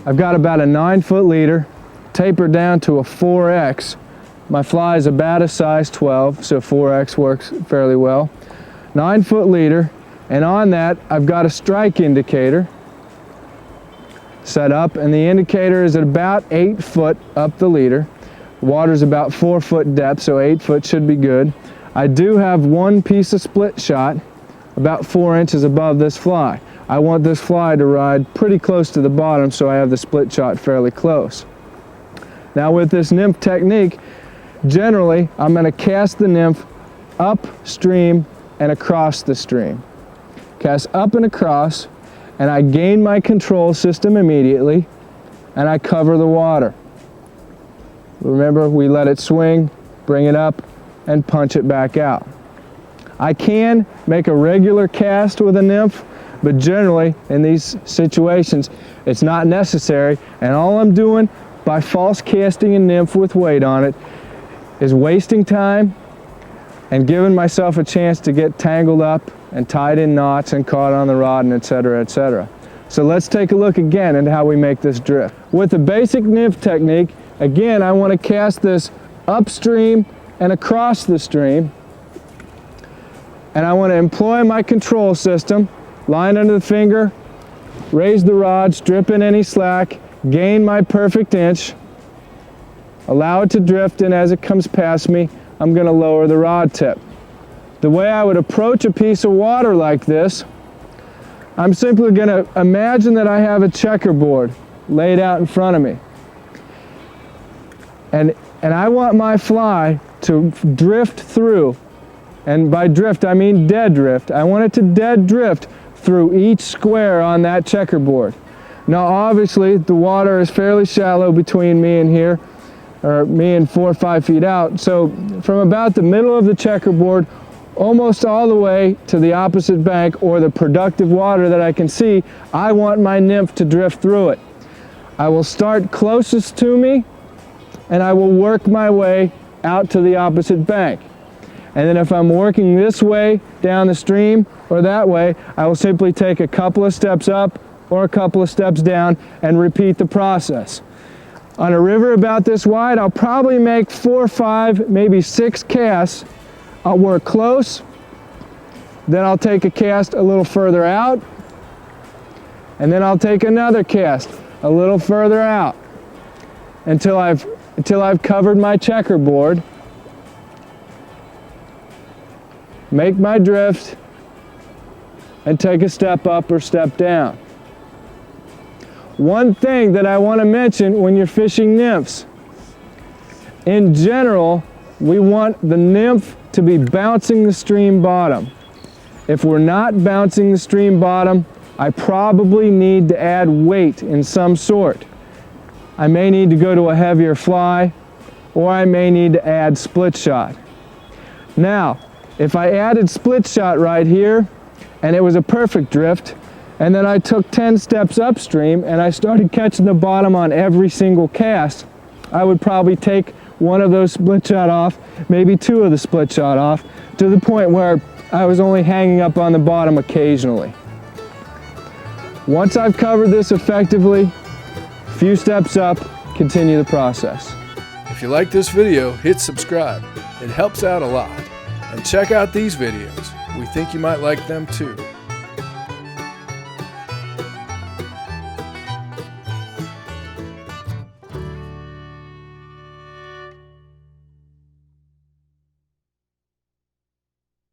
I've got about a 9-foot leader, tapered down to a 4X. My fly is about a size 12, so 4X works fairly well. 9-foot leader, and on that I've got a strike indicator set up, and the indicator is at about 8 foot up the leader. Water's about 4 foot depth, so 8 foot should be good. I do have one piece of split shot about 4 inches above this fly. I want this fly to ride pretty close to the bottom, so I have the split shot fairly close. Now with this nymph technique, generally I'm going to cast the nymph upstream and across the stream. Cast up and across, and I gain my control system immediately, and I cover the water. Remember, we let it swing, bring it up, and punch it back out. I can make a regular cast with a nymph, but generally in these situations it's not necessary, and all I'm doing by false casting a nymph with weight on it is wasting time and giving myself a chance to get tangled up and tied in knots and caught on the rod, and etc., etc. So let's take a look again at how we make this drift. With the basic nymph technique, again, I want to cast this upstream and across the stream, and I want to employ my control system, line under the finger, raise the rod, strip in any slack, gain my perfect inch, allow it to drift, and as it comes past me, I'm going to lower the rod tip. The way I would approach a piece of water like this, I'm simply going to imagine that I have a checkerboard laid out in front of me. And I want my fly to drift through, and by drift I mean dead drift. I want it to dead drift through each square on that checkerboard. Now obviously the water is fairly shallow between me and here, or me and 4 or 5 feet out, so from about the middle of the checkerboard almost all the way to the opposite bank, or the productive water that I can see, I want my nymph to drift through it. I will start closest to me, and I will work my way out to the opposite bank. And then if I'm working this way down the stream or that way, I will simply take a couple of steps up or a couple of steps down and repeat the process. On a river about this wide, I'll probably make 4 or 5, maybe 6 casts. I'll work close, then I'll take a cast a little further out, and then I'll take another cast a little further out until I've covered my checkerboard, make my drift, and take a step up or step down. One thing that I want to mention when you're fishing nymphs, in general, we want the nymph to be bouncing the stream bottom. If we're not bouncing the stream bottom, I probably need to add weight in some sort. I may need to go to a heavier fly, or I may need to add split shot. Now, if I added split shot right here, and it was a perfect drift, and then I took 10 steps upstream and I started catching the bottom on every single cast, I would probably take one of those split shot off, maybe 2 of the split shot off, to the point where I was only hanging up on the bottom occasionally. Once I've covered this effectively, a few steps up, continue the process. If you like this video, hit subscribe. It helps out a lot. And check out these videos. We think you might like them too.